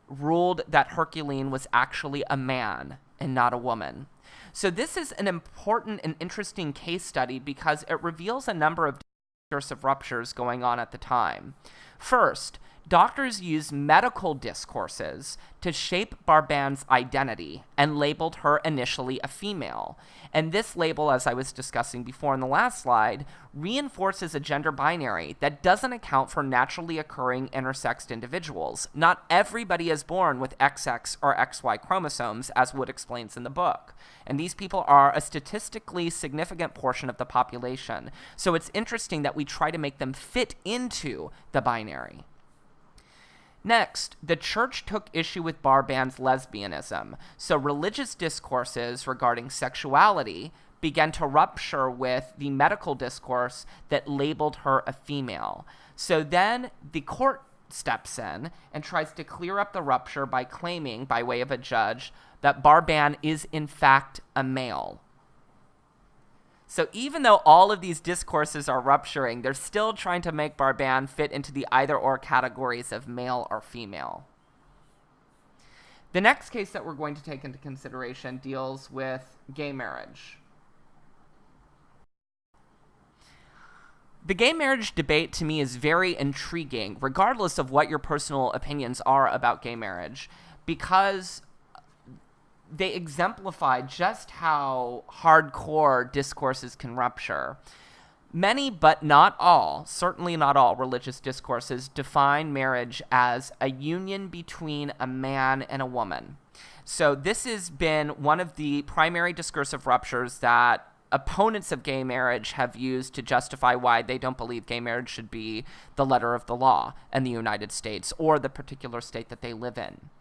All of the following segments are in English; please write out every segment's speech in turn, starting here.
ruled that Herculine was actually a man and not a woman. So this is an important and interesting case study because it reveals a number of discursive ruptures going on at the time. First, doctors used medical discourses to shape Barban's identity and labeled her initially a female. And this label, as I was discussing before in the last slide, reinforces a gender binary that doesn't account for naturally occurring intersexed individuals. Not everybody is born with XX or XY chromosomes, as Wood explains in the book. And these people are a statistically significant portion of the population. So it's interesting that we try to make them fit into the binary. Next, the church took issue with Barban's lesbianism, so religious discourses regarding sexuality began to rupture with the medical discourse that labeled her a female. So then the court steps in and tries to clear up the rupture by claiming, by way of a judge, that Barban is in fact a male. So even though all of these discourses are rupturing, they're still trying to make Barban fit into the either-or categories of male or female. The next case that we're going to take into consideration deals with gay marriage. The gay marriage debate to me is very intriguing, regardless of what your personal opinions are about gay marriage, because they exemplify just how hardcore discourses can rupture. Many, but not all, certainly not all, religious discourses define marriage as a union between a man and a woman. So this has been one of the primary discursive ruptures that opponents of gay marriage have used to justify why they don't believe gay marriage should be the letter of the law in the United States or the particular state that they live in.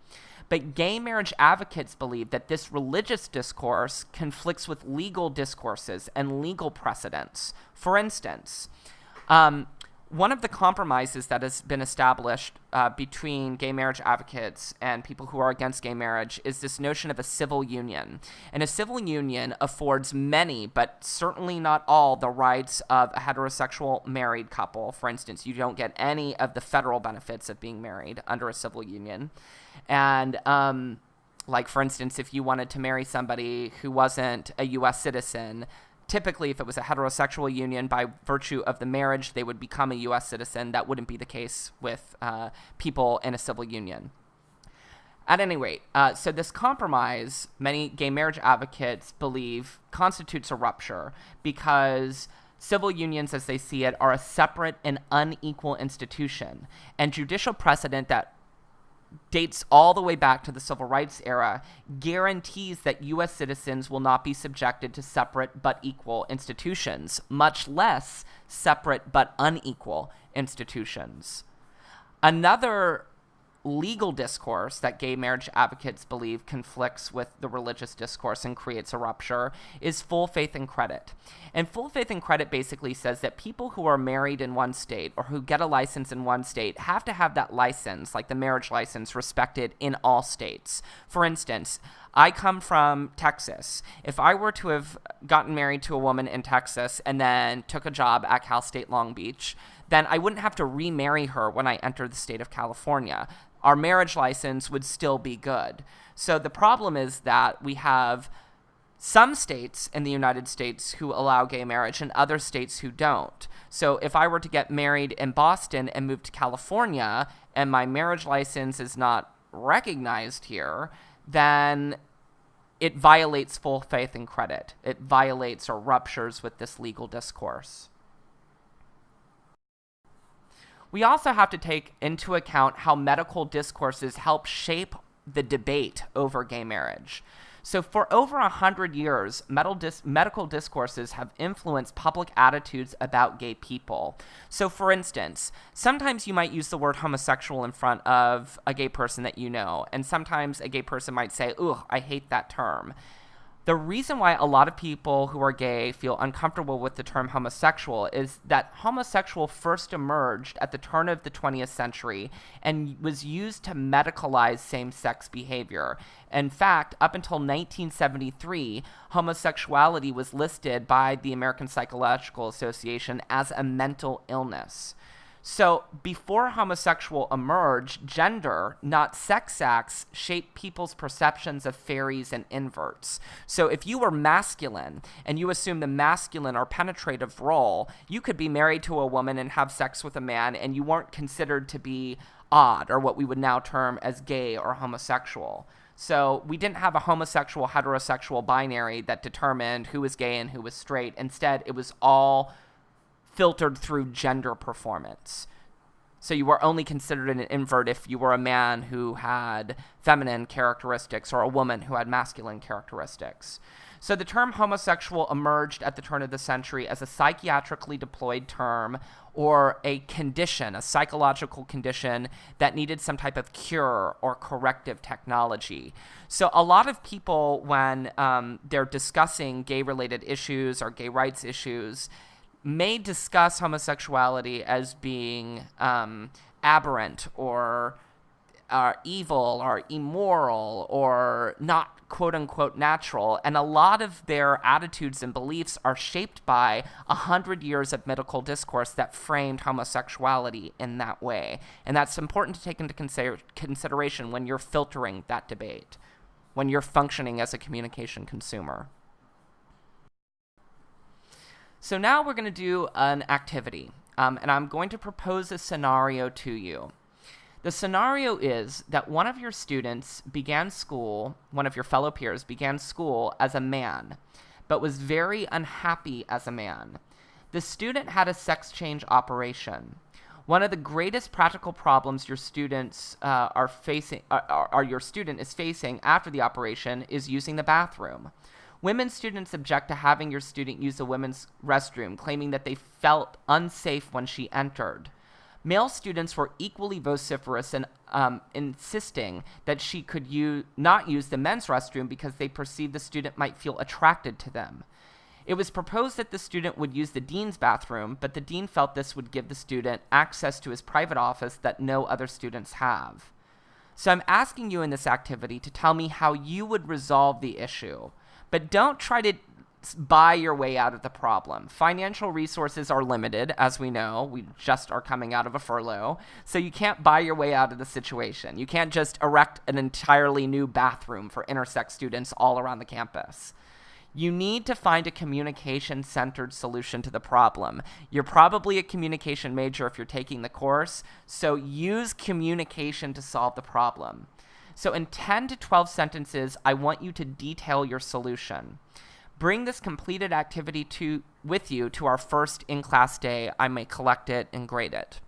But gay marriage advocates believe that this religious discourse conflicts with legal discourses and legal precedents. For instance, one of the compromises that has been established between gay marriage advocates and people who are against gay marriage is this notion of a civil union. And a civil union affords many, but certainly not all, the rights of a heterosexual married couple. For instance, you don't get any of the federal benefits of being married under a civil union. And, like, for instance, if you wanted to marry somebody who wasn't a U.S. citizen, typically if it was a heterosexual union, by virtue of the marriage, they would become a U.S. citizen. That wouldn't be the case with people in a civil union. At any rate, so this compromise, many gay marriage advocates believe, constitutes a rupture because civil unions, as they see it, are a separate and unequal institution. And judicial precedent that dates all the way back to the Civil Rights era, guarantees that U.S. citizens will not be subjected to separate but equal institutions, much less separate but unequal institutions. Another legal discourse that gay marriage advocates believe conflicts with the religious discourse and creates a rupture is full faith and credit. And full faith and credit basically says that people who are married in one state or who get a license in one state have to have that license, like the marriage license, respected in all states. For instance, I come from Texas. If I were to have gotten married to a woman in Texas and then took a job at Cal State Long Beach, then I wouldn't have to remarry her when I enter the state of California. Our marriage license would still be good. So the problem is that we have some states in the United States who allow gay marriage and other states who don't. So if I were to get married in Boston and move to California and my marriage license is not recognized here, then it violates full faith and credit. It violates or ruptures with this legal discourse. We also have to take into account how medical discourses help shape the debate over gay marriage. So for over 100 years, medical discourses have influenced public attitudes about gay people. So for instance, sometimes you might use the word homosexual in front of a gay person that you know, and sometimes a gay person might say, "Ugh, I hate that term." The reason why a lot of people who are gay feel uncomfortable with the term homosexual is that homosexual first emerged at the turn of the 20th century and was used to medicalize same-sex behavior. In fact, up until 1973, homosexuality was listed by the American Psychological Association as a mental illness. So before homosexual emerged, gender, not sex acts, shaped people's perceptions of fairies and inverts. So if you were masculine and you assumed the masculine or penetrative role, you could be married to a woman and have sex with a man, and you weren't considered to be odd, or what we would now term as gay or homosexual. So we didn't have a homosexual, heterosexual binary that determined who was gay and who was straight. Instead, it was all filtered through gender performance. So you were only considered an invert if you were a man who had feminine characteristics or a woman who had masculine characteristics. So the term homosexual emerged at the turn of the century as a psychiatrically deployed term, or a condition, a psychological condition that needed some type of cure or corrective technology. So a lot of people, when they're discussing gay-related issues or gay rights issues, may discuss homosexuality as being aberrant or evil or immoral or not quote-unquote natural, and a lot of their attitudes and beliefs are shaped by 100 years of medical discourse that framed homosexuality in that way. And that's important to take into consideration when you're filtering that debate, when you're functioning as a communication consumer. So now we're going to do an activity, and I'm going to propose a scenario to you. The scenario is that one of your students began school, one of your fellow peers began school as a man, but was very unhappy as a man. The student had a sex change operation. One of the greatest practical problems your students your student is facing after the operation is using the bathroom. Women students object to having your student use the women's restroom, claiming that they felt unsafe when she entered. Male students were equally vociferous and insisting that she could not use the men's restroom because they perceived the student might feel attracted to them. It was proposed that the student would use the dean's bathroom, but the dean felt this would give the student access to his private office that no other students have. So I'm asking you in this activity to tell me how you would resolve the issue. But don't try to buy your way out of the problem. Financial resources are limited, as we know. We just are coming out of a furlough. So you can't buy your way out of the situation. You can't just erect an entirely new bathroom for intersex students all around the campus. You need to find a communication-centered solution to the problem. You're probably a communication major if you're taking the course, so use communication to solve the problem. So in 10 to 12 sentences, I want you to detail your solution. Bring this completed activity with you to our first in-class day. I may collect it and grade it.